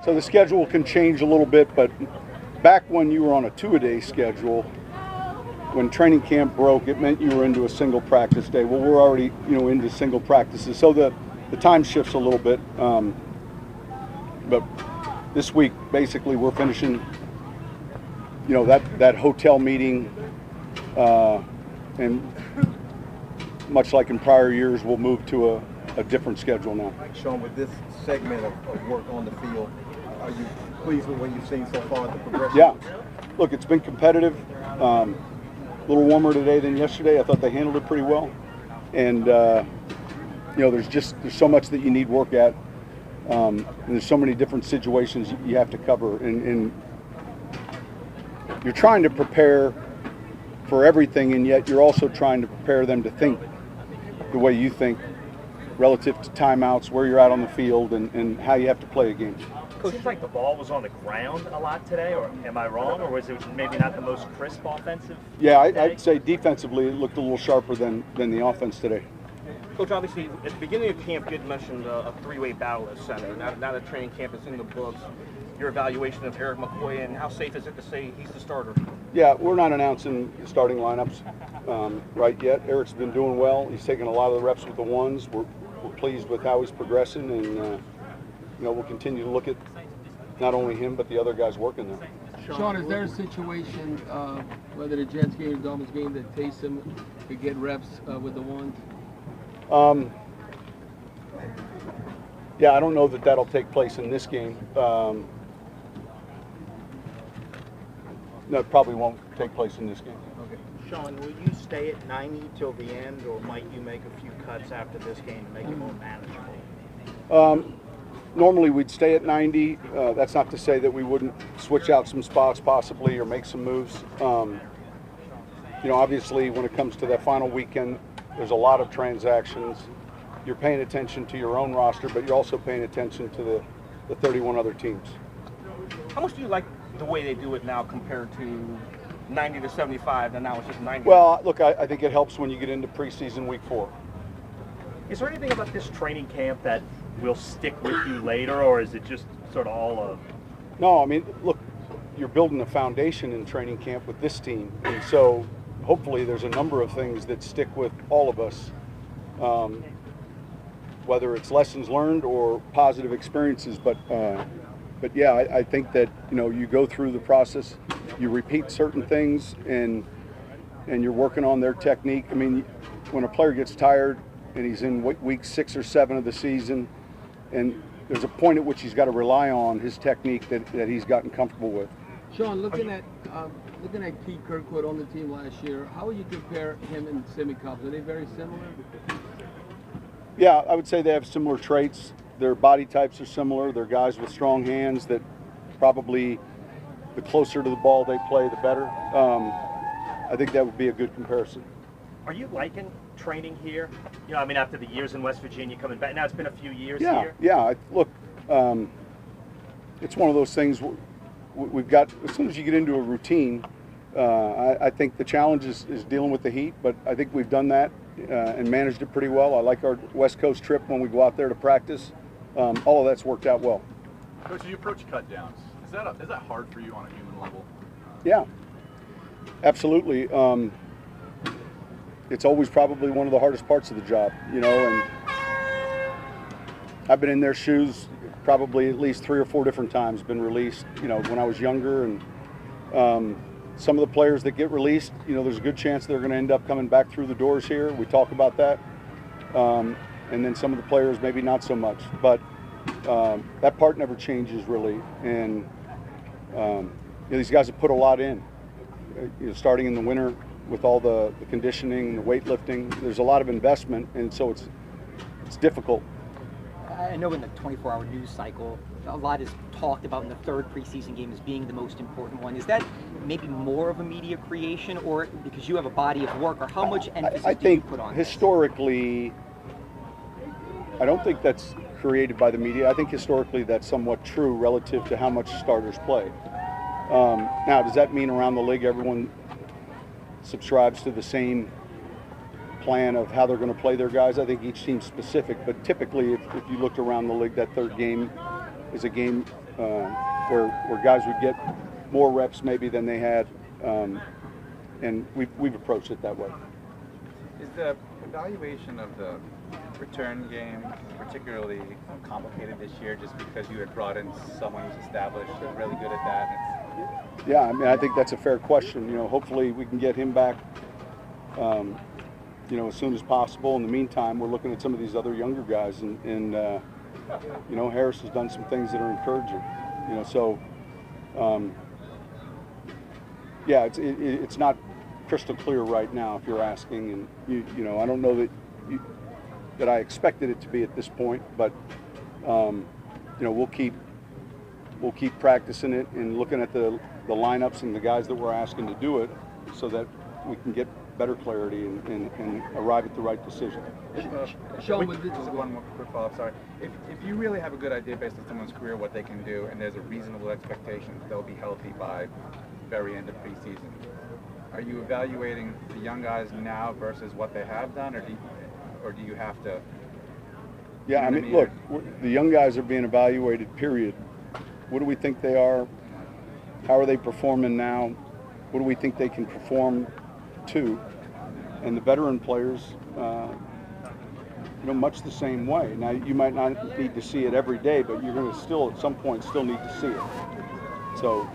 So the schedule can change a little bit, but back when you were on a 2-a-day schedule, when training camp broke, it meant you were into a single practice day. Well, we're already, into single practices, so the time shifts a little bit. But this week, basically, we're finishing, that hotel meeting, and much like in prior years, we'll move to a different schedule now. Sean, with this segment of work on the field, are you pleased with what you've seen so far, the progression? Yeah. Look, it's been competitive. A little warmer today than yesterday. I thought they handled it pretty well. And, there's so much that you need work at. And there's so many different situations you have to cover. And you're trying to prepare for everything, and yet you're also trying to prepare them to think the way you think relative to timeouts, where you're at on the field, and how you have to play a game. It seems like the ball was on the ground a lot today, or am I wrong? Or was it maybe not the most crisp offensive? Yeah, I'd say defensively it looked a little sharper than the offense today. Coach, obviously, at the beginning of camp, you had mentioned a three-way battle at center. Now that training camp is in the books, your evaluation of Eric McCoy, and how safe is it to say he's the starter? Yeah, we're not announcing starting lineups right yet. Eric's been doing well. He's taking a lot of the reps with the ones. We're pleased with how he's progressing, and we'll continue to look at not only him but the other guys working there. Sean, is there a situation, whether the Jets game or Dolphins game, that Taysom could get reps with the ones? Yeah, I don't know that'll take place in this game. No, it probably won't take place in this game. Okay. Sean, will you stay at 90 till the end, or might you make a few cuts after this game to make it more manageable? Normally we'd stay at 90. That's not to say that we wouldn't switch out some spots possibly or make some moves. Obviously when it comes to that final weekend, there's a lot of transactions. You're paying attention to your own roster, but you're also paying attention to the 31 other teams. How much do you like the way they do it now compared to 90 to 75, and now it's just 90? Well, look, I think it helps when you get into preseason week 4. Is there anything about this training camp that will stick with you later, or is it just sort of all of? No, I mean, look, you're building a foundation in training camp with this team, and so hopefully there's a number of things that stick with all of us, whether it's lessons learned or positive experiences. But yeah, I think that you go through the process, you repeat certain things, and you're working on their technique. I mean, when a player gets tired and he's in week 6 or 7 of the season, and there's a point at which he's got to rely on his technique that he's gotten comfortable with. Sean, looking at Keith Kirkwood on the team last year, how would you compare him and Simmie Cobbs? Are they very similar? Yeah, I would say they have similar traits. Their body types are similar. They're guys with strong hands that probably the closer to the ball they play, the better. I think that would be a good comparison. Are you liking training here? After the years in West Virginia coming back, now it's been a few years here. Yeah. Look, it's one of those things we've got. As soon as you get into a routine, I think the challenge is dealing with the heat, but I think we've done that and managed it pretty well. I like our West Coast trip when we go out there to practice. All of that's worked out well. Coach, as you approach cut downs, is that hard for you on a human level? Yeah, absolutely. It's always probably one of the hardest parts of the job, and I've been in their shoes probably at least 3 or 4 different times, been released, when I was younger, and some of the players that get released, there's a good chance they're going to end up coming back through the doors here. We talk about that. And then some of the players maybe not so much, but that part never changes really. And these guys have put a lot in, starting in the winter with all the conditioning, the weightlifting. There's a lot of investment, and so it's difficult. I know in the 24-hour news cycle, a lot is talked about in the third preseason game as being the most important one. Is that maybe more of a media creation, or because you have a body of work, or how much emphasis do you put on historically, I don't think that's created by the media. I think historically that's somewhat true relative to how much starters play. Now, does that mean around the league everyone subscribes to the same plan of how they're going to play their guys? I think each team's specific, but typically if you looked around the league, that third game is a game where guys would get more reps maybe than they had, and we've approached it that way. Is the evaluation of the return game particularly complicated this year just because you had brought in someone who's established and really good at that? Yeah, I mean, I think that's a fair question. You know, hopefully we can get him back, you know, as soon as possible. In the meantime, we're looking at some of these other younger guys, and you know, Harris has done some things that are encouraging. You know, so yeah, it's not crystal clear right now if you're asking, and you know, I don't know that I expected it to be at this point, but you know, we'll keep practicing it and looking at the lineups and the guys that we're asking to do it, so that we can get better clarity and arrive at the right decision. Sean, Just one more quick follow-up, sorry. If you really have a good idea based on someone's career, what they can do, and there's a reasonable expectation that they'll be healthy by very end of preseason, are you evaluating the young guys now versus what they have done, or do you have to? Yeah, I mean, look, the young guys are being evaluated, period. What do we think they are? How are they performing now? What do we think they can perform to? And the veteran players, you know, much the same way. Now, you might not need to see it every day, but you're going to still, at some point, still need to see it. So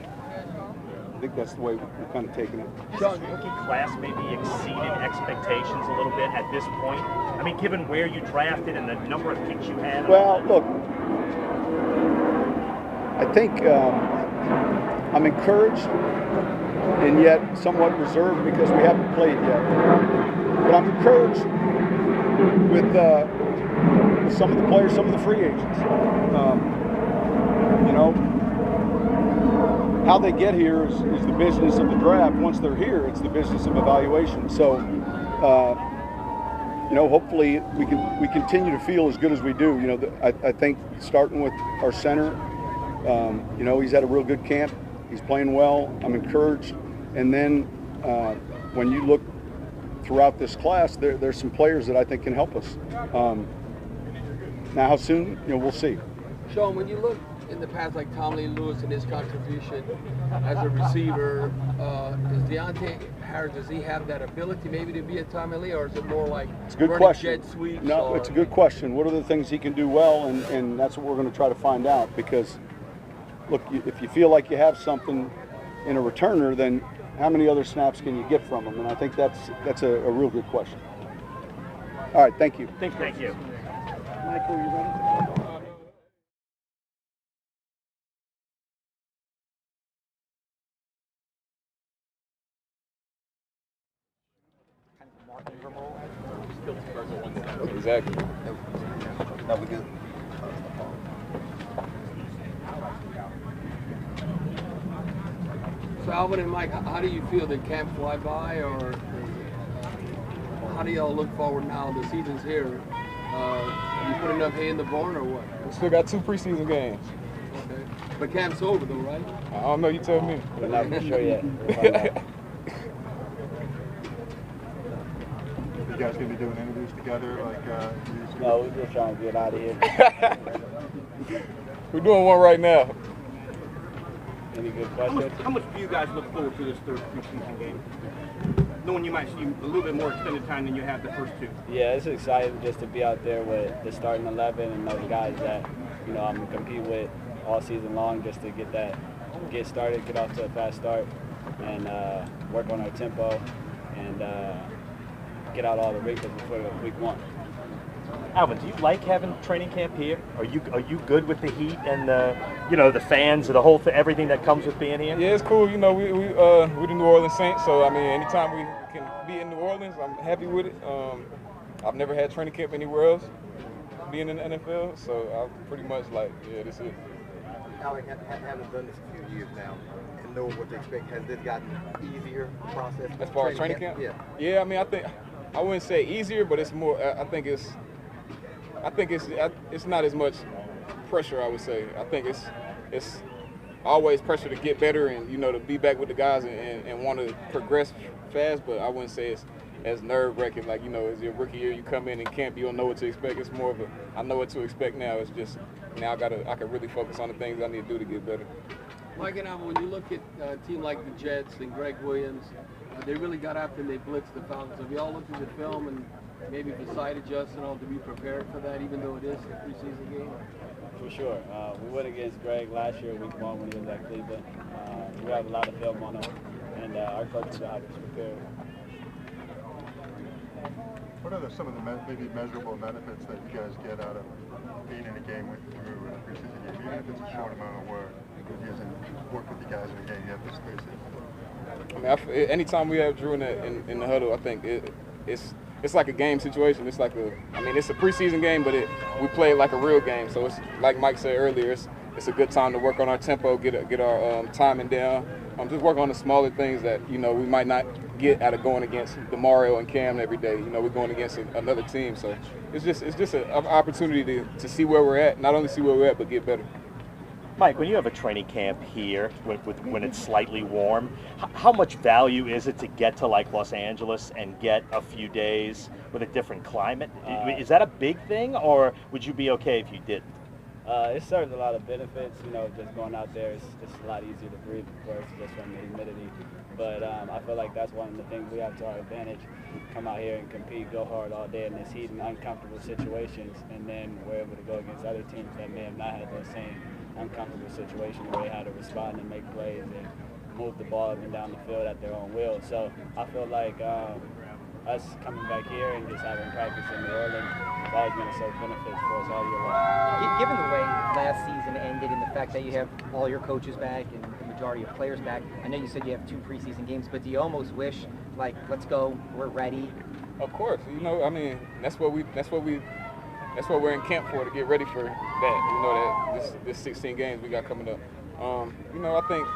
I think that's the way we're kind of taking it. Has this rookie class maybe exceeded expectations a little bit at this point? I mean, given where you drafted and the number of picks you had. Well, look, I think I'm encouraged and yet somewhat reserved because we haven't played yet. But I'm encouraged with some of the players, some of the free agents. You know, how they get here is the business of the draft. Once they're here, it's the business of evaluation. So, you know, hopefully we continue to feel as good as we do. You know, I think starting with our center, you know, he's had a real good camp. He's playing well. I'm encouraged. And then when you look throughout this class, there's some players that I think can help us. Now, how soon? You know, we'll see. Sean, when you look in the past, like Tommy Lewis and his contribution as a receiver, is Deontay Harris, does he have that ability maybe to be a Tommy Lee, or is it more like it's a good running question. jet sweeps? No, it's a good question. What are the things he can do well, and that's what we're going to try to find out. Because, look, if you feel like you have something in a returner, then how many other snaps can you get from him? And I think that's a real good question. All right, thank you. Thank you. Michael, you ready? Exactly. That was good. So Alvin and Mike, how do you feel? Did camp fly by, or how do y'all look forward now? The season's here. You put enough hay in the barn, or what? We still got 2 preseason games. Okay. But camp's over though, right? I don't know, you tell me. We're not for sure yet. We'll find out. You guys gonna be doing interviews together, like? No, we're just trying to get out of here. We're doing one right now. Any good questions? How much do you guys look forward to this third preseason game? Knowing you might see a little bit more extended time than you had the first 2. Yeah, it's exciting just to be out there with the starting 11 and those guys that, you know, I'm going to compete with all season long, just to get started, get off to a fast start, and work on our tempo and get out all the wrinkles before week 1. Alvin, do you like having training camp here? Are you good with the heat and the fans and the whole everything that comes with being here? Yeah, it's cool. You know, we're the New Orleans Saints, so I mean, anytime we can be in New Orleans, I'm happy with it. I've never had training camp anywhere else, being in the NFL, so I'm pretty much like, yeah, this is it. Alec, having done this a few years now and knowing what to expect, has this gotten easier process? As far as training camp? Yeah. Yeah, I mean, I wouldn't say easier, but it's more. I think it's not as much pressure, I would say. I think it's always pressure to get better and, you know, to be back with the guys and want to progress fast, but I wouldn't say as nerve-wracking. Like, you know, as your rookie year, you come in camp, you don't know what to expect. It's more of a, I know what to expect now. It's just, now I can really focus on the things I need to do to get better. Mike and Alvin, when you look at a team like the Jets and Greg Williams, they really got after and they blitzed the Falcons. Have you all looked at the film and maybe decided just to be prepared for that, even though it is a preseason game? For sure. We went against Greg last year, week 1, when he was at Cleveland. We have a lot of film on him, and our coaches have us prepared. What are some of the maybe measurable benefits that you guys get out of being in a game with Drew in a preseason game, even if it's a short amount of work? He hasn't worked with you guys in a game yet this preseason. I mean, anytime we have Drew in the huddle, I think it's like a game situation. It's like it's a preseason game, but we play it like a real game. So it's like Mike said earlier, it's a good time to work on our tempo, get our timing down, just work on the smaller things that, you know, we might not get out of going against DeMario and Cam every day. You know, we're going against another team, so it's just an opportunity to see where we're at, not only see where we're at, but get better. Mike, when you have a training camp here, when it's slightly warm, how much value is it to get to like Los Angeles and get a few days with a different climate? Is that a big thing, or would you be okay if you didn't? It serves a lot of benefits. You know, just going out there, it's a lot easier to breathe, of course, just from the humidity. But I feel like that's one of the things we have to our advantage. Come out here and compete, go hard all day in this heat and uncomfortable situations, and then we're able to go against other teams that may have not had those same uncomfortable situations where they had to respond and make plays and move the ball up and down the field at their own will. So I feel like us coming back here and just having practice in New Orleans is always going to serve benefits for us all year long. Given the way last season ended and the fact that you have all your coaches back and the majority of players back, I know you said you have 2 preseason games, but do you almost wish, like, let's go, we're ready? Of course, you know, I mean, that's what we're in camp for, to get ready for that. You know, that this 16 games we got coming up. You know, I think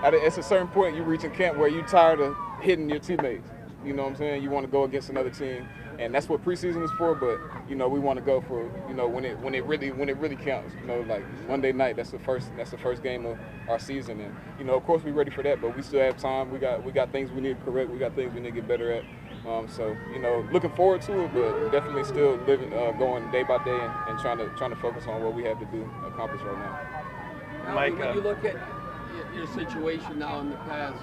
at a certain point you reach in camp where you're tired of hitting your teammates. You know what I'm saying? You want to go against another team, and that's what preseason is for. But you know, we want to go for, you know, when it really counts. You know, like Monday night, that's the first game of our season, and you know, of course, we're ready for that. But we still have time. We got things we need to correct. We got things we need to get better at. So you know, looking forward to it, but definitely still going day by day and trying to focus on what we have to accomplish right now. Mike, when you look at your situation now in the past,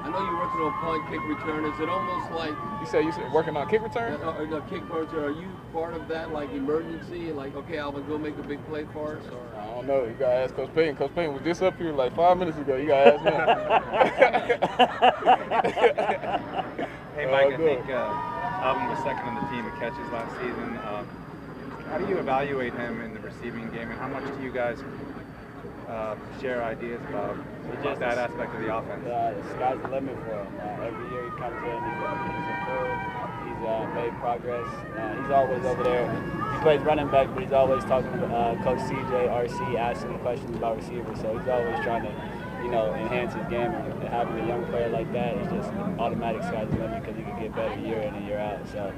I know you're working on punt, kick return. Is it almost like you said working on kick return? The kick return. Are you part of that, like emergency? Like, okay, Alvin, go make a big play for us? Or? I don't know. You gotta ask Coach Payton. Coach Payton was just up here like 5 minutes ago. You gotta ask him. Hey, Mike, I think Alvin was second on the team in catches last season. How do you evaluate him in the receiving game, and how much do you guys share ideas about that aspect of the offense? The sky's the limit for him. Every year he comes in, he's improved, he's made progress. He's always over there. He plays running back, but he's always talking to Coach CJ, RC, asking him questions about receivers. So he's always trying to, you know, enhance his game. And having a young player like that is just automatic sky's the limit, because he can get better year in and year out. So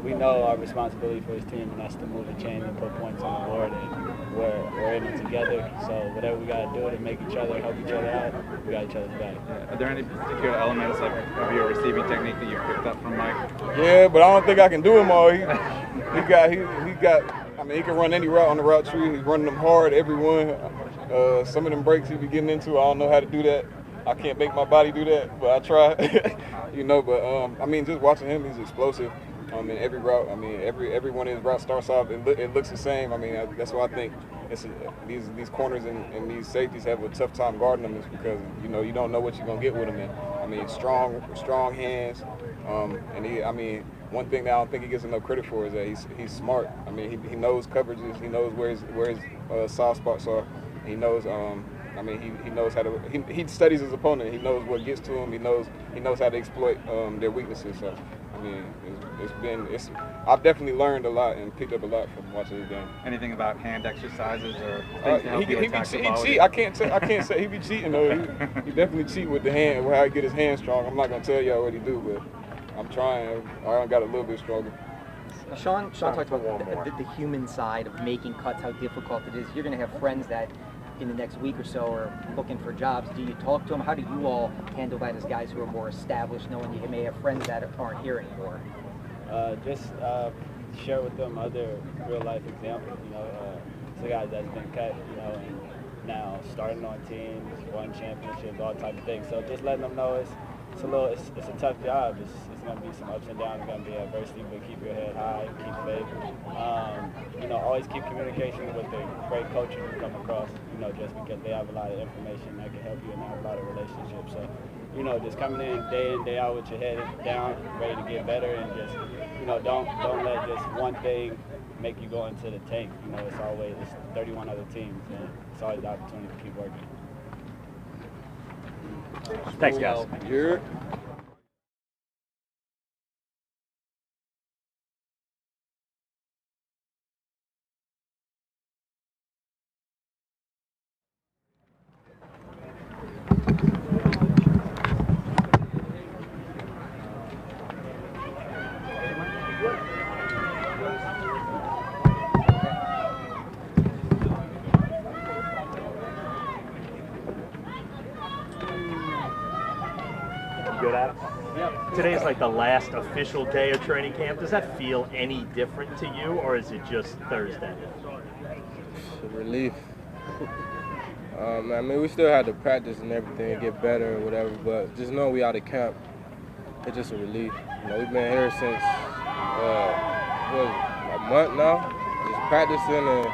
we know our responsibility for his team, and that's to move the chain and put points on the board, and we're in it together. So whatever we got to do to make each other, help each other out, we got each other's back. Are there any particular elements of your receiving technique that you picked up from Mike? Yeah, but I don't think I can do them all. He got. I mean, he can run any route on the route tree. He's running them hard, every one. Some of them breaks he be getting into, I don't know how to do that. I can't make my body do that, but I try. You know, but I mean, just watching him, he's explosive. In every route, I mean, every one of his routes starts off, it looks the same. I mean, that's why I think these corners and these safeties have a tough time guarding them, is because, you know, you don't know what you're gonna get with him. And I mean, strong hands. One thing that I don't think he gets enough credit for is that he's smart. I mean, he knows coverages, he knows where his soft spots are. He knows. He knows how to. He studies his opponent. He knows what gets to him. He knows how to exploit their weaknesses. So, I mean, I've definitely learned a lot and picked up a lot from watching this game. Anything about hand exercises or things to help you attack the ball? I can't say he be cheating though. He definitely cheat with the hand, how he get his hand strong. I'm not gonna tell y'all what he do, but I'm trying. I got a little bit stronger. Sean talked about the human side of making cuts, how difficult it is. You're going to have friends that in the next week or so are looking for jobs. Do you talk to them? How do you all handle that as guys who are more established, knowing you may have friends that aren't here anymore? Just share with them other real life examples, some guys that's been cut, and now starting on teams, won championships, all type of things. So just letting them know it's a tough job. It's going to be some ups and downs. It's going to be adversity, but keep your head high, keep faith. Always keep communication with the great coaches you come across, just because they have a lot of information that can help you and have a lot of relationships. So, just coming in, day out with your head down, ready to get better, and just, don't let just one thing make you go into the tank. It's 31 other teams, and it's always the opportunity to keep working. Thanks, guys. Good at it? Yep. Today's like the last official day of training camp. Does that feel any different to you, or is it just Thursday? It's a relief. We still had to practice and everything and get better or whatever, but just knowing we out of camp, it's just a relief. We've been here since a month now, just practicing and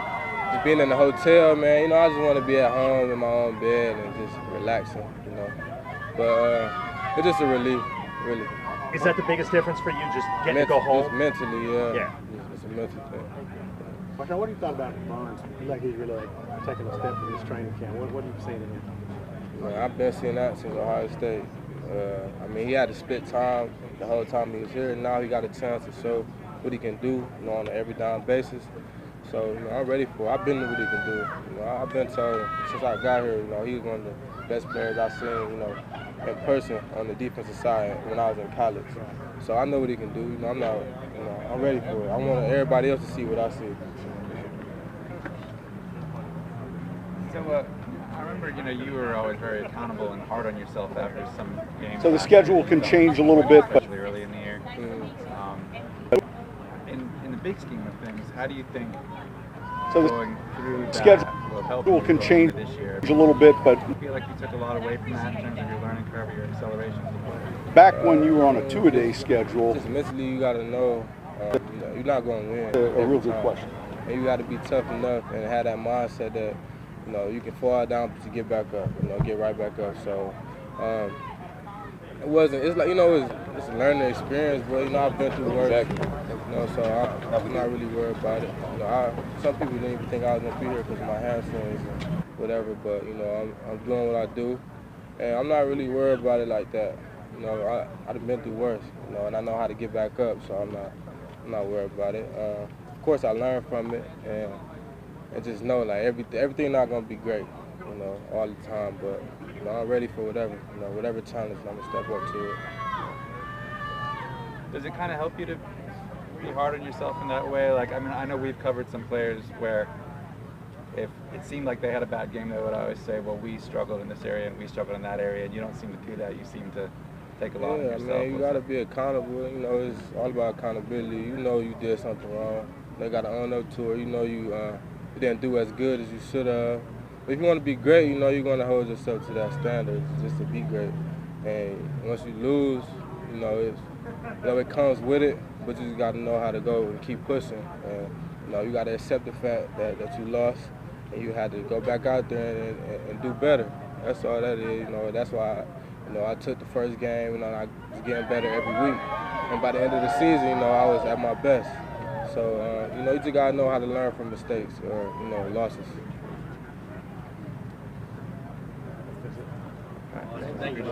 just being in the hotel, man. I just want to be at home in my own bed and just relaxing, But it's just a relief, really. Is that the biggest difference for you, just getting to go home? Just mentally, yeah. Yeah. It's a mental thing. Marshall, what do you thought about Barnes? I feel like he's really taking a step in this training camp. What do you say to him? Man, I've been seeing that since Ohio State. He had to split time the whole time he was here, and now he got a chance to show what he can do, on an every down basis. So, I'm ready for it. I've been what he can do. I've been told since I got here, he was one of the best players I've seen, in person on the defensive side when I was in college. So I know what he can do. I'm ready for it. I want everybody else to see what I see. So I remember, you were always very accountable and hard on yourself after some games. So the schedule can change a little bit, but especially early in the year. In the big scheme of things, how do you think going through that will help you can change this year? a little bit, but I feel like you took a lot away from that in terms of your learning curve, your acceleration. back when you were on a two-a-day schedule, Just mentally, you got to know you're not going to win. a real good question. And you got to be tough enough and have that mindset that you can fall down but you get back up. Get right back up. So it wasn't. It's like it's a learning experience, but I've been through worse. So I'm not really worried about it. Some people didn't even think I was gonna be here because of my hamstrings and whatever. But I'm doing what I do, and I'm not really worried about it like that. I've been through worse. And I know how to get back up, so I'm not worried about it. Of course, I learned from it, and just know like everything not gonna be great, all the time. But I'm ready for whatever challenge. I'm gonna step up to it. Does it kind of help you to be hard on yourself in that way? I know we've covered some players where if it seemed like they had a bad game, they would always say, well, we struggled in this area and we struggled in that area, and you don't seem to do that. You seem to take a lot on yourself. You got to be accountable. It's all about accountability. You did something wrong. They got to own up to it. You didn't do as good as you should have. But if you want to be great, you're going to hold yourself to that standard just to be great. And once you lose, it comes with it, but you just got to know how to go and keep pushing. And you got to accept the fact that you lost, and you had to go back out there and do better. That's all that is. That's why I took the first game, and I was getting better every week. And by the end of the season, I was at my best. So you just got to know how to learn from mistakes or losses. Thank you.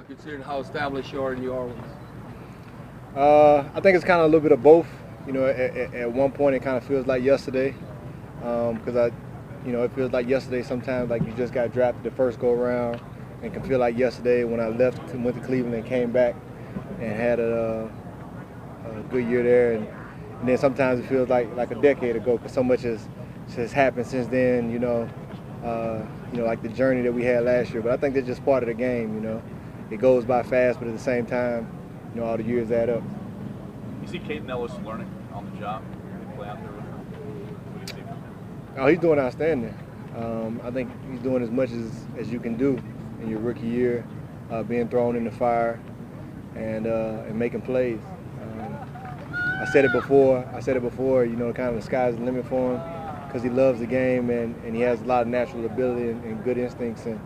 considering how established you are in New Orleans? I think it's kind of a little bit of both. You know, at one point it kind of feels like yesterday, because it feels like yesterday sometimes, like you just got drafted the first go around, and can feel like yesterday when I left and went to Cleveland and came back and had a good year there, and then sometimes it feels like a decade ago, because so much has happened since then. Like the journey that we had last year. But I think that's just part of the game. It goes by fast, but at the same time, all the years add up. You see Payton Ellis learning on the job? Play out there with him. What do you see? Oh, he's doing outstanding. I think he's doing as much as you can do in your rookie year, being thrown in the fire and making plays. I said it before. Kind of the sky's the limit for him, because he loves the game and he has a lot of natural ability and good instincts. And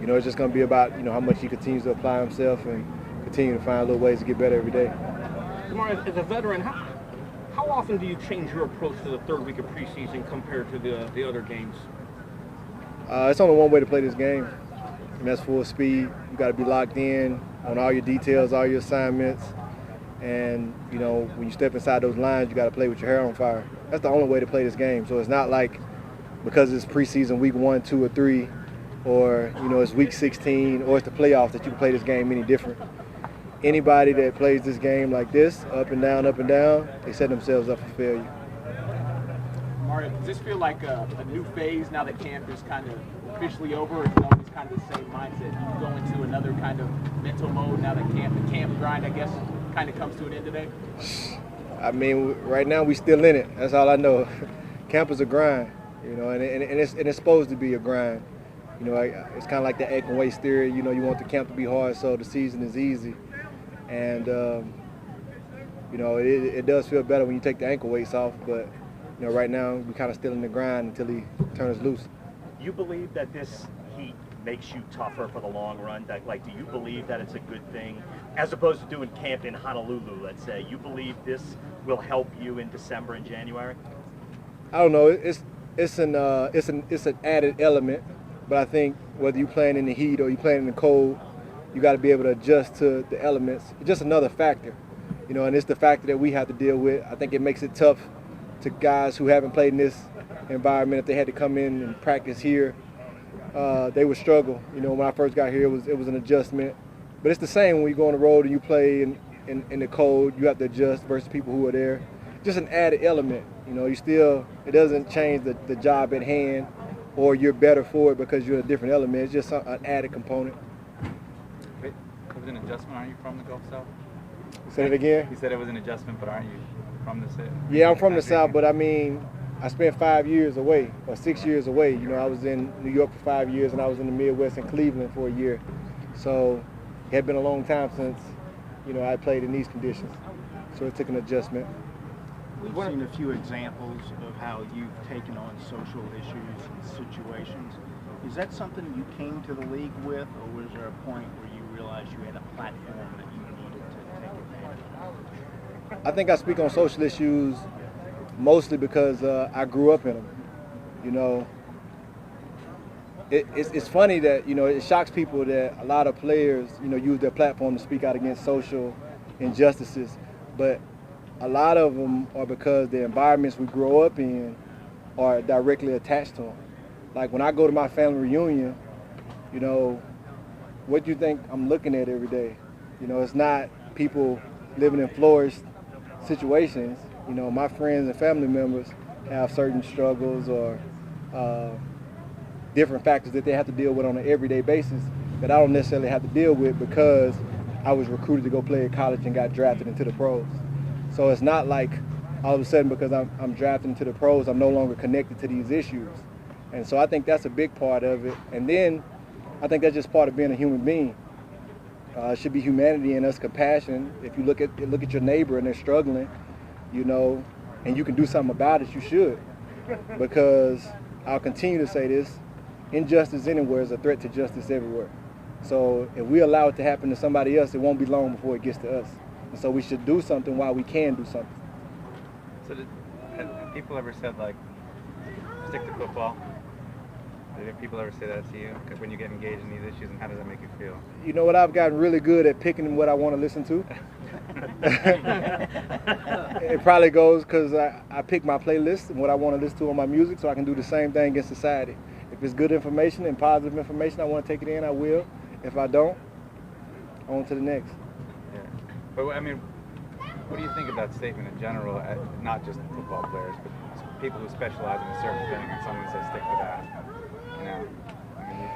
it's just going to be about how much he continues to apply himself and continue to find little ways to get better every day. Kamar, as a veteran, how often do you change your approach to the third week of preseason compared to the other games? It's only one way to play this game, and that's full speed. You got to be locked in on all your details, all your assignments, and when you step inside those lines, you got to play with your hair on fire. That's the only way to play this game. So it's not like because it's preseason week 1, 2, or 3, or it's week 16, or it's the playoffs that you can play this game any different. Anybody that plays this game like this, up and down, they set themselves up for failure. Mario, does this feel like a new phase now that camp is kind of officially over, or is it always kind of the same mindset? You go into another kind of mental mode now that the camp grind, I guess, kind of comes to an end today? I mean, right now we still in it. That's all I know. Camp is a grind, and it's supposed to be a grind. It's kind of like the ankle weights theory. You want the camp to be hard so the season is easy. And, it does feel better when you take the ankle weights off. But, right now we're kind of still in the grind until he turns loose. You believe that this heat makes you tougher for the long run? Do you believe that it's a good thing, as opposed to doing camp in Honolulu, let's say? You believe this will help you in December and January? I don't know. It's an added element. But I think whether you're playing in the heat or you're playing in the cold, you got to be able to adjust to the elements. It's just another factor, and it's the factor that we have to deal with. I think it makes it tough to guys who haven't played in this environment. If they had to come in and practice here, they would struggle. When I first got here, it was an adjustment. But it's the same when you go on the road and you play in the cold. You have to adjust versus people who are there. Just an added element. It doesn't change the job at hand, or you're better for it because you're a different element. It's just an added component. It was an adjustment. Aren't you from the Gulf South? Say it again? You said it was an adjustment, but aren't you from the South? Yeah, I'm from the South, but I mean, I spent 5 years away, or 6 years away. I was in New York for 5 years, and I was in the Midwest in Cleveland for a year. So it had been a long time since, I played in these conditions. So it took an adjustment. We've seen a few examples of how you've taken on social issues and situations. Is that something you came to the league with, or was there a point where you realized you had a platform that you needed to take advantage of? I think I speak on social issues mostly because I grew up in them. It's funny that, it shocks people that a lot of players, use their platform to speak out against social injustices. But a lot of them are because the environments we grow up in are directly attached to them. Like when I go to my family reunion, what do you think I'm looking at every day? It's not people living in flourished situations. My friends and family members have certain struggles or different factors that they have to deal with on an everyday basis that I don't necessarily have to deal with because I was recruited to go play at college and got drafted into the pros. So it's not like all of a sudden because I'm drafted into the pros, I'm no longer connected to these issues. And so I think that's a big part of it. And then I think that's just part of being a human being. It should be humanity in us, compassion. If you look at your neighbor and they're struggling, and you can do something about it, you should. Because I'll continue to say this, injustice anywhere is a threat to justice everywhere. So if we allow it to happen to somebody else, it won't be long before it gets to us. And so we should do something while we can do something. So have people ever said, like, stick to football? Did people ever say that to you when you get engaged in these issues, and how does that make you feel? You know what? I've gotten really good at picking what I want to listen to. It probably goes because I pick my playlist and what I want to listen to on my music, so I can do the same thing in society. If it's good information and positive information, I want to take it in, I will. If I don't, on to the next. Yeah. But I mean, what do you think of that statement in general, not just football players, but people who specialize in a certain thing, and someone says stick to that? You know, I mean,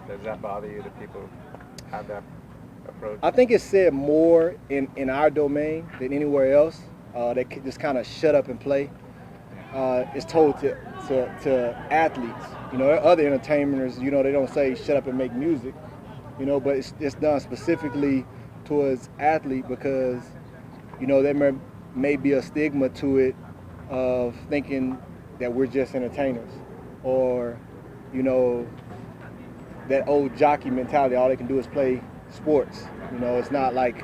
does that bother you that people have that approach? I think it's said more in our domain than anywhere else. They just kind of shut up and play. It's told to athletes. You know, other entertainers, you know, they don't say shut up and make music. You know, but it's done specifically towards athlete because, you know, there may be a stigma to it of thinking that we're just entertainers, or, you know, that old jockey mentality, all they can do is play sports. You know, it's not like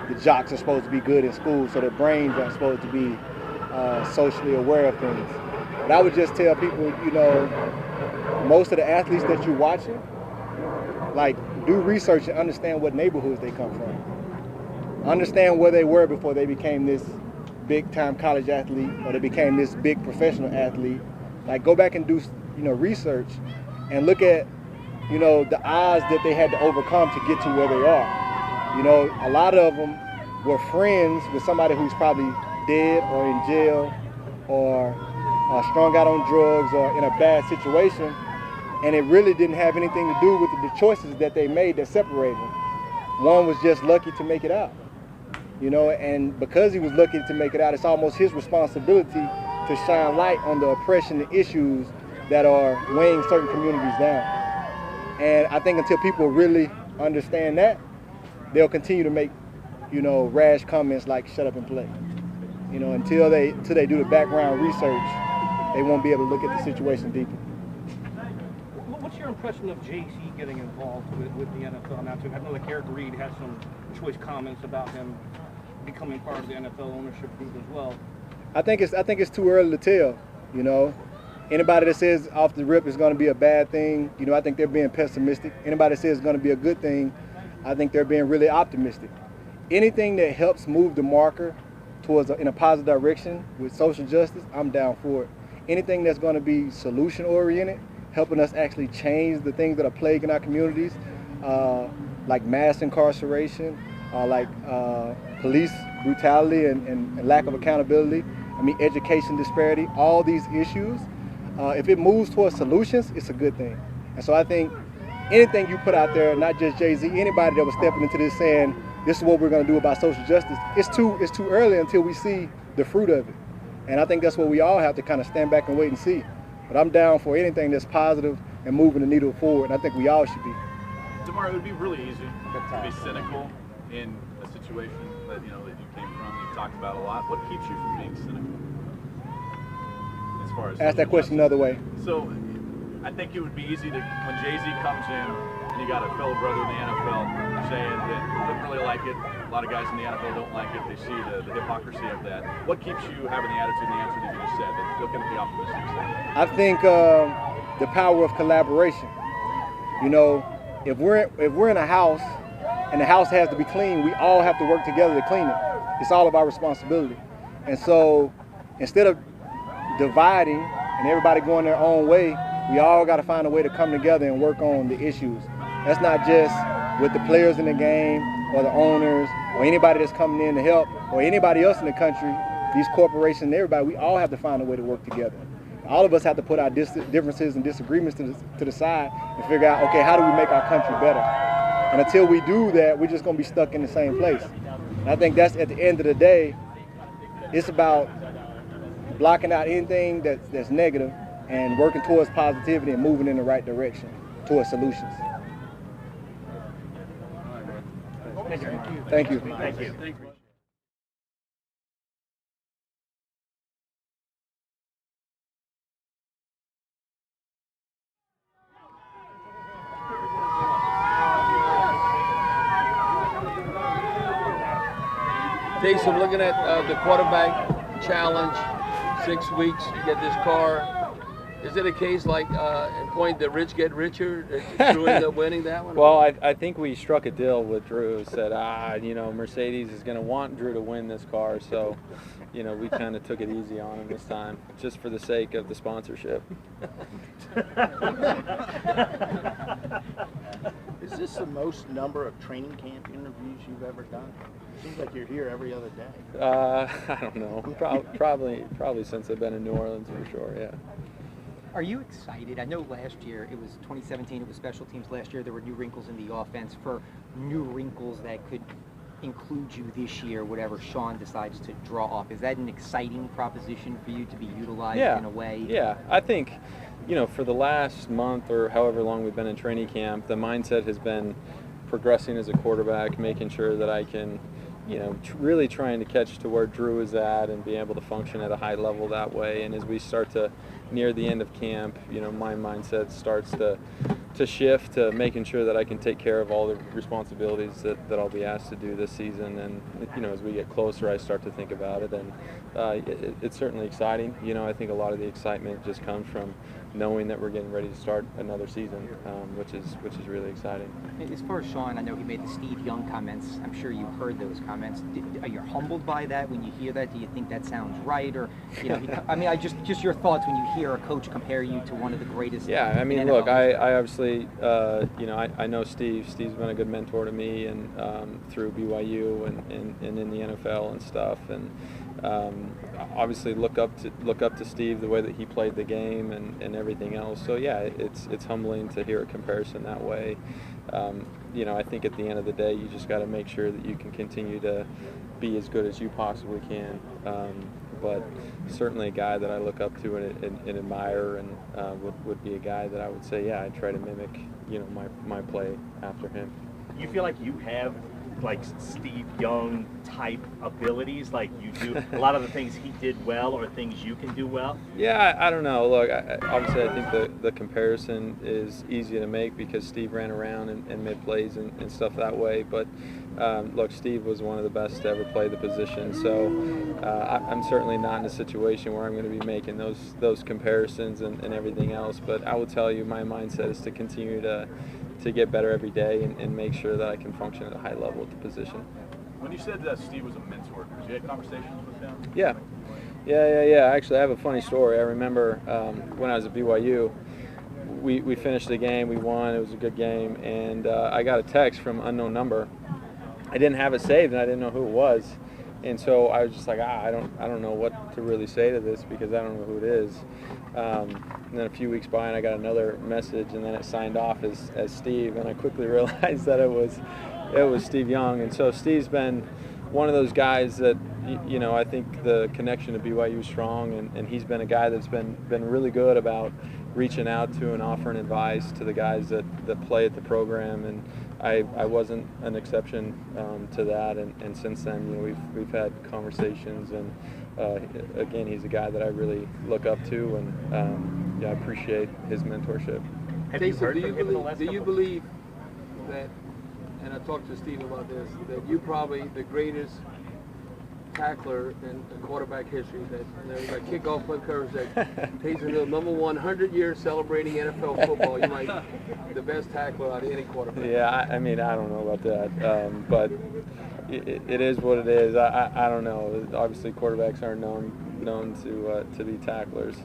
the jocks are supposed to be good in school, so their brains aren't supposed to be socially aware of things. But I would just tell people, you know, most of the athletes that you're watching, like, do research and understand what neighborhoods they come from. Understand where they were before they became this big-time college athlete or they became this big professional athlete. Like, go back and do, you know, research and look at, you know, the odds that they had to overcome to get to where they are. You know, a lot of them were friends with somebody who's probably dead or in jail or strung out on drugs or in a bad situation, and it really didn't have anything to do with the choices that they made that separated them. One was just lucky to make it out, you know, and because he was lucky to make it out, it's almost his responsibility to shine light on the oppression and issues that are weighing certain communities down. And I think until people really understand that, they'll continue to make, you know, rash comments like shut up and play. You know, until they do the background research, they won't be able to look at the situation deeper. What's your impression of Jay-Z getting involved with the NFL now too? I know like Eric Reed had some choice comments about him becoming part of the NFL ownership group as well. I think it's too early to tell, you know. Anybody that says off the rip it's going to be a bad thing, you know, I think they're being pessimistic. Anybody that says it's going to be a good thing, I think they're being really optimistic. Anything that helps move the marker towards in a positive direction with social justice, I'm down for it. Anything that's going to be solution oriented, helping us actually change the things that are plaguing our communities, like mass incarceration, like police brutality and lack of accountability, I mean education disparity, all these issues, if it moves towards solutions, it's a good thing. And so I think anything you put out there, not just Jay-Z, anybody that was stepping into this saying, this is what we're going to do about social justice, it's too early until we see the fruit of it. And I think that's what we all have to kind of stand back and wait and see. But I'm down for anything that's positive and moving the needle forward, and I think we all should be. Tomorrow, it would be really easy to be cynical in a situation that, you know, that you came from, you've talked about a lot. What keeps you from being cynical? As far as ask that question another way. So, I think it would be easy to, when Jay-Z comes in and you got a fellow brother in the NFL saying that he doesn't really like it, a lot of guys in the NFL don't like it, they see the hypocrisy of that. What keeps you having the attitude and the answer that you just said, that looking at the optimistic side? I think the power of collaboration. You know, if we're in a house and the house has to be clean, we all have to work together to clean it. It's all of our responsibility. And so instead of dividing and everybody going their own way, we all got to find a way to come together and work on the issues. That's not just with the players in the game or the owners or anybody that's coming in to help or anybody else in the country, these corporations and everybody, we all have to find a way to work together. All of us have to put our differences and disagreements to the side and figure out, okay, how do we make our country better? And until we do that, we're just going to be stuck in the same place. And I think that's, at the end of the day, it's about blocking out anything that's negative and working towards positivity and moving in the right direction towards solutions. Thank you. Thank you. Thank you. Jason, looking at the quarterback challenge, 6 weeks, you get this car. Is it a case like in point the rich get richer? Drew ended up winning that one? Well, I think we struck a deal with Drew. Said, Mercedes is going to want Drew to win this car, so, we kind of took it easy on him this time, just for the sake of the sponsorship. Is this the most number of training camp interviews you've ever done? It seems like you're here every other day. I don't know. Probably since I've been in New Orleans for sure. Yeah. Are you excited? I know last year, it was 2017, it was special teams. Last year there were new wrinkles in the offense. For new wrinkles that could include you this year, whatever Sean decides to draw up, is that an exciting proposition for you to be utilized in a way? Yeah, I think, for the last month or however long we've been in training camp, the mindset has been progressing as a quarterback, making sure that I can, really trying to catch to where Drew is at and be able to function at a high level that way. And as we start to near the end of camp, my mindset starts to shift to making sure that I can take care of all the responsibilities that I'll be asked to do this season. And, as we get closer, I start to think about it. And it's certainly exciting. I think a lot of the excitement just comes from knowing that we're getting ready to start another season, which is really exciting. As far as Sean, I know he made the Steve Young comments. I'm sure you heard those comments. Are you humbled by that when you hear that? Do you think that sounds right? Or, just your thoughts when you hear a coach compare you to one of the greatest. Yeah, look, I obviously, I know Steve. Steve's been a good mentor to me, and through BYU and in the NFL and stuff, and obviously look up to Steve, the way that he played the game and everything else. So yeah, it's humbling to hear a comparison that way. I think at the end of the day, you just got to make sure that you can continue to be as good as you possibly can. But certainly a guy that I look up to and admire, and would be a guy that I would say, yeah, I try to mimic, my play after him. You feel like you have like Steve Young type abilities, like you do a lot of the things he did well, or things you can do well? Yeah, I don't know. Look, obviously I think the comparison is easy to make because Steve ran around and made plays and stuff that way. But look, Steve was one of the best to ever play the position, so I'm certainly not in a situation where I'm going to be making those comparisons and everything else. But I will tell you, my mindset is to continue to get better every day and make sure that I can function at a high level at the position. When you said that Steve was a mentor, did you have conversations with him? Yeah. Actually, I have a funny story. I remember when I was at BYU, we finished the game, we won, it was a good game, and I got a text from an unknown number. I didn't have it saved, and I didn't know who it was. And so I was just like, I don't know what to really say to this because I don't know who it is. And then a few weeks by, and I got another message, and then it signed off as Steve, and I quickly realized that it was Steve Young. And so Steve's been one of those guys that, I think the connection to BYU is strong, and he's been a guy that's been really good about reaching out to and offering advice to the guys that play at the program, and I wasn't an exception to that, and since then, we've had conversations, and again, he's a guy that I really look up to, and I appreciate his mentorship. Do you believe that, and I talked to Steve about this, that you probably the greatest tackler in quarterback history, that like kickoff punt coverage that Payton Hill, number 100 years celebrating NFL football, you might the best tackler out of any quarterback. Yeah, I don't know about that, but it is what it is. I don't know. Obviously, quarterbacks aren't known to be tacklers,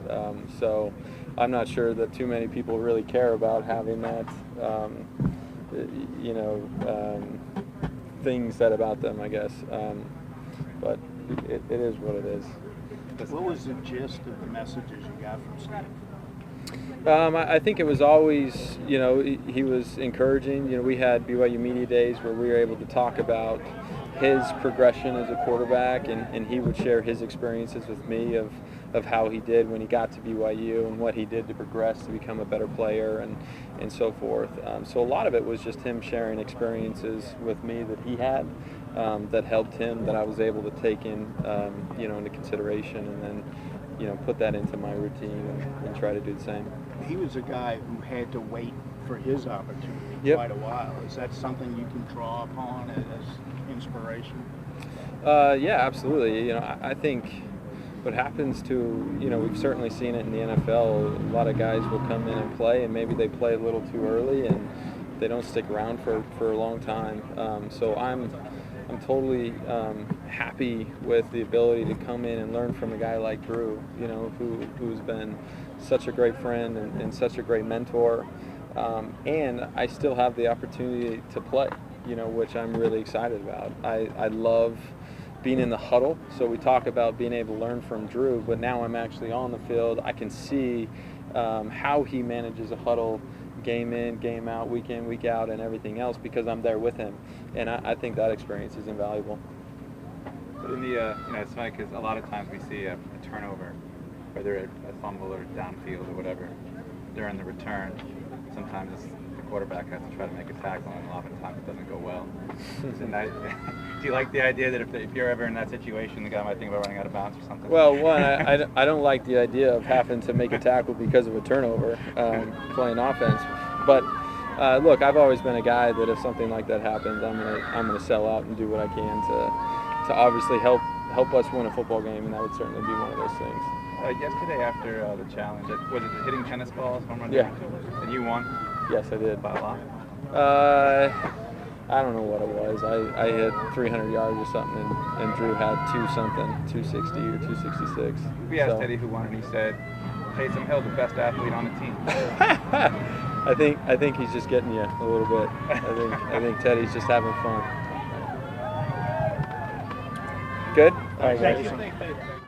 so I'm not sure that too many people really care about having that, things said about them, I guess. But it is what it is. What was the gist of the messages you got from Steve? I think it was always, he was encouraging. We had BYU Media Days where we were able to talk about his progression as a quarterback, and he would share his experiences with me of how he did when he got to BYU and what he did to progress to become a better player and so forth. So a lot of it was just him sharing experiences with me that he had that helped him, that I was able to take into consideration, and then put that into my routine and try to do the same. He was a guy who had to wait for his opportunity quite a while. Is that something you can draw upon as inspiration? Yeah, absolutely. I think what happens to, we've certainly seen it in the NFL. A lot of guys will come in and play, and maybe they play a little too early, and they don't stick around for a long time. So I'm totally happy with the ability to come in and learn from a guy like Drew, who's been such a great friend and such a great mentor. And I still have the opportunity to play, which I'm really excited about. I love being in the huddle. So we talk about being able to learn from Drew, but now I'm actually on the field. I can see how he manages a huddle, game in, game out, week in, week out, and everything else, because I'm there with him. And I think that experience is invaluable. But in the, it's funny because a lot of times we see a turnover, whether a fumble or downfield or whatever, during the return. Sometimes the quarterback has to try to make a tackle, and a lot of times it doesn't go well. Do you like the idea that if you're ever in that situation, the guy might think about running out of bounds or something? Well, one, I don't like the idea of having to make a tackle because of a turnover, playing offense. But look, I've always been a guy that if something like that happens, I'm gonna sell out and do what I can to obviously help us win a football game, and that would certainly be one of those things. Yesterday after the challenge, was it the hitting tennis balls, home run? Yeah. And you won? Yes, I did. By a lot? I don't know what it was. I hit 300 yards or something, and Drew had 260 or 266. We asked Teddy who won, and he said, Taysom Hill, the best athlete on the team. I think he's just getting you a little bit. I think Teddy's just having fun. Good? All right, Thank you.